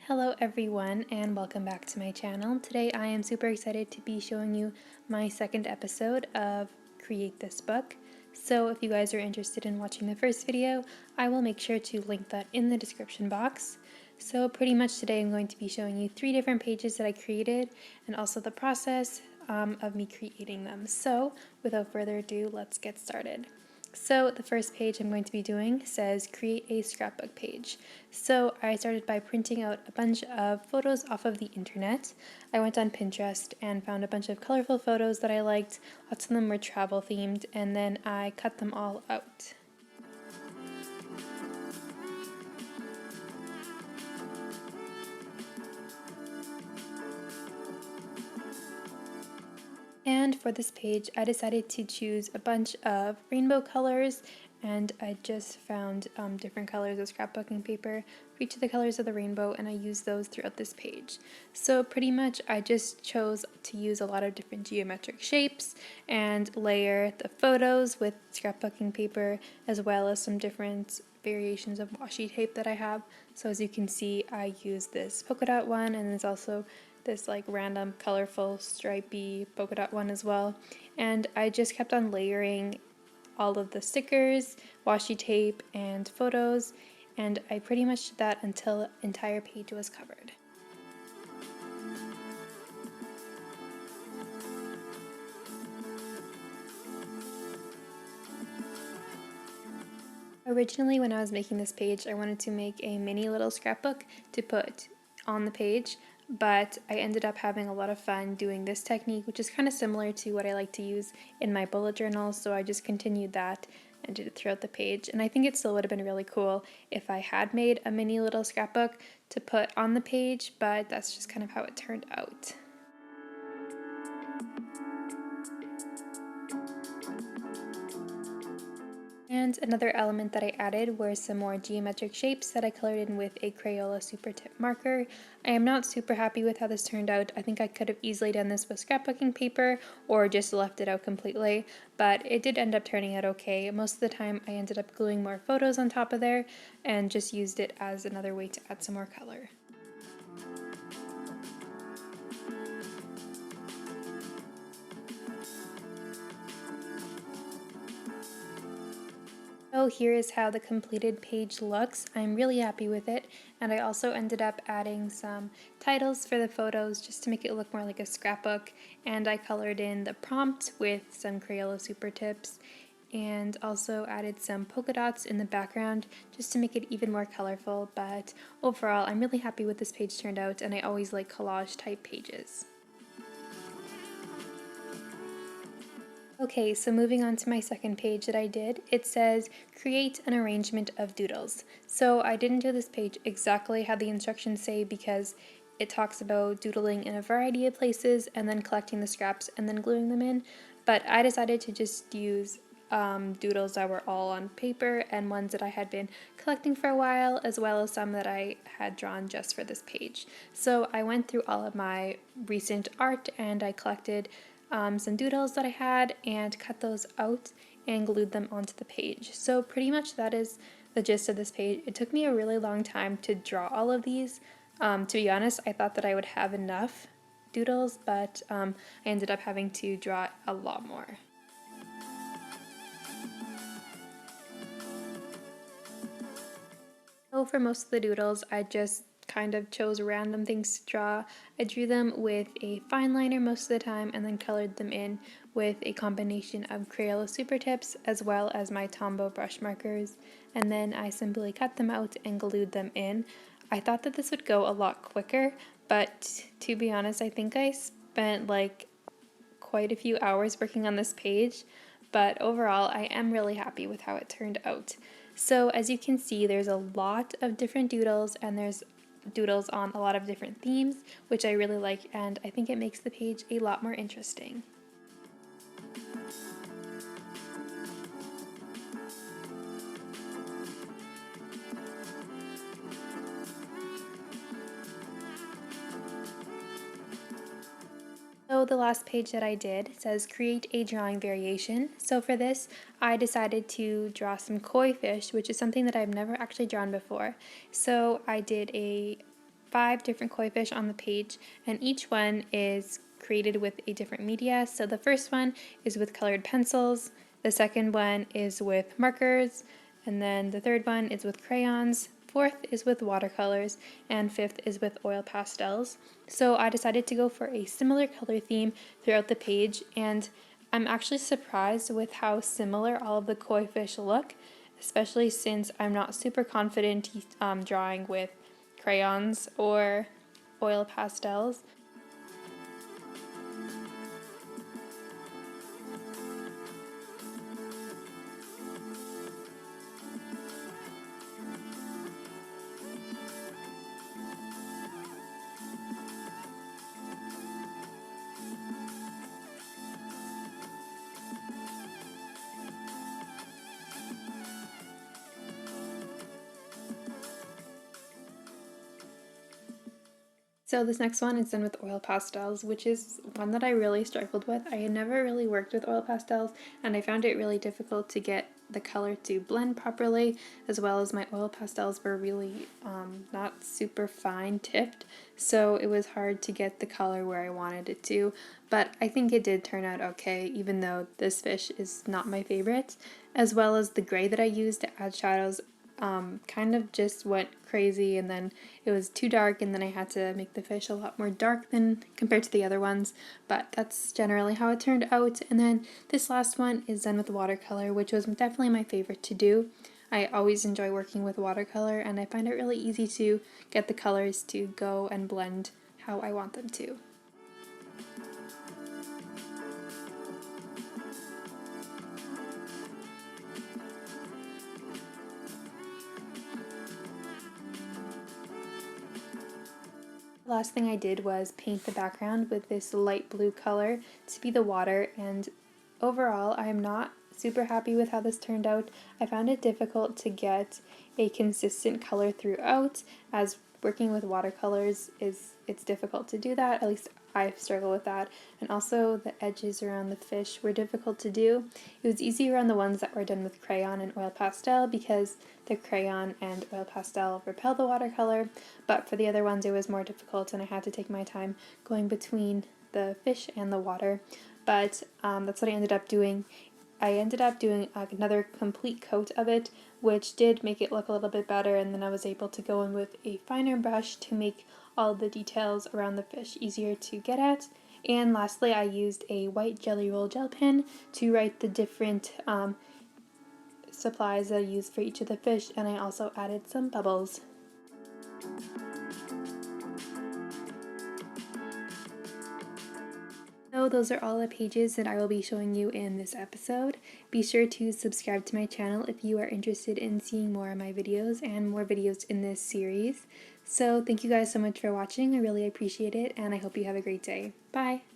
Hello everyone and welcome back to my channel. Today I am super excited to be showing you my second episode of Create This Book. So if you guys are interested in watching the first video, I will make sure to link that in the description box. So pretty much today I'm going to be showing you 3 different pages that I created and also the process of me creating them. So without further ado, let's get started. So the first page I'm going to be doing says create a scrapbook page. So I started by printing out a bunch of photos off of the internet. I went on Pinterest and found a bunch of colorful photos that I liked. Lots of them were travel themed, and then I cut them all out. And for this page, I decided to choose a bunch of rainbow colors, and I just found different colors of scrapbooking paper for each of the colors of the rainbow, and I used those throughout this page. So pretty much I just chose to use a lot of different geometric shapes and layer the photos with scrapbooking paper, as well as some different variations of washi tape that I have. So as you can see, I use this polka dot one, and there's also this like random colorful stripy polka dot one as well, and I just kept on layering all of the stickers, washi tape, and photos, and I pretty much did that until the entire page was covered. Originally, when I was making this page, I wanted to make a mini little scrapbook to put on the page, but I ended up having a lot of fun doing this technique, which is kind of similar to what I like to use in my bullet journal, so I just continued that and did it throughout the page. And I think it still would have been really cool if I had made a mini little scrapbook to put on the page, but that's just kind of how it turned out. And another element that I added were some more geometric shapes that I colored in with a Crayola Super Tip marker. I am not super happy with how this turned out. I think I could have easily done this with scrapbooking paper or just left it out completely, but it did end up turning out okay. Most of the time I ended up gluing more photos on top of there and just used it as another way to add some more color. So here is how the completed page looks. I'm really happy with it, and I also ended up adding some titles for the photos just to make it look more like a scrapbook, and I colored in the prompt with some Crayola Super Tips and also added some polka dots in the background just to make it even more colorful. But overall, I'm really happy with this page turned out, and I always like collage type pages. Okay, so moving on to my second page that I did, it says create an arrangement of doodles. So I didn't do this page exactly how the instructions say because it talks about doodling in a variety of places and then collecting the scraps and then gluing them in, but I decided to just use doodles that were all on paper and ones that I had been collecting for a while, as well as some that I had drawn just for this page. So I went through all of my recent art and I collected some doodles that I had and cut those out and glued them onto the page. So pretty much that is the gist of this page. It took me a really long time to draw all of these. To be honest, I thought that I would have enough doodles, but I ended up having to draw a lot more. So for most of the doodles, I just kind of chose random things to draw. I drew them with a fine liner most of the time and then colored them in with a combination of Crayola Super Tips as well as my Tombow brush markers, and then I simply cut them out and glued them in. I thought that this would go a lot quicker, but to be honest, I think I spent like quite a few hours working on this page, but overall I am really happy with how it turned out. So as you can see, there's a lot of different doodles, and there's doodles on a lot of different themes, which I really like, and I think it makes the page a lot more interesting. So the last page that I did says create a drawing variation. So for this, I decided to draw some koi fish, which is something that I've never actually drawn before. So I did a 5 different koi fish on the page, and each one is created with a different media. So the first one is with colored pencils, the second one is with markers, and then the third one is with crayons, fourth is with watercolors, and fifth is with oil pastels. So I decided to go for a similar color theme throughout the page, and I'm actually surprised with how similar all of the koi fish look, especially since I'm not super confident drawing with crayons or oil pastels. So this next one is done with oil pastels, which is one that I really struggled with. I had never really worked with oil pastels, and I found it really difficult to get the color to blend properly, as well as my oil pastels were really not super fine tipped, so it was hard to get the color where I wanted it to, but I think it did turn out okay, even though this fish is not my favorite, as well as the gray that I used to add shadows kind of just went crazy, and then it was too dark, and then I had to make the fish a lot more dark than compared to the other ones, but that's generally how it turned out. And then this last one is done with watercolor, which was definitely my favorite to do. I always enjoy working with watercolor, and I find it really easy to get the colors to go and blend how I want them to. Last thing I did was paint the background with this light blue color to be the water, and overall I am not super happy with how this turned out. I found it difficult to get a consistent color throughout, as working with watercolors it's difficult to do that, at least I struggle with that, and also the edges around the fish were difficult to do. It was easier on the ones that were done with crayon and oil pastel because the crayon and oil pastel repel the watercolor, but for the other ones it was more difficult, and I had to take my time going between the fish and the water. But that's what I ended up doing. I ended up doing another complete coat of it, which did make it look a little bit better, and then I was able to go in with a finer brush to make all the details around the fish easier to get at. And lastly, I used a white Jelly Roll gel pen to write the different supplies that I used for each of the fish, and I also added some bubbles. So those are all the pages that I will be showing you in this episode. Be sure to subscribe to my channel if you are interested in seeing more of my videos and more videos in this series. So thank you guys so much for watching. I really appreciate it, and I hope you have a great day. Bye!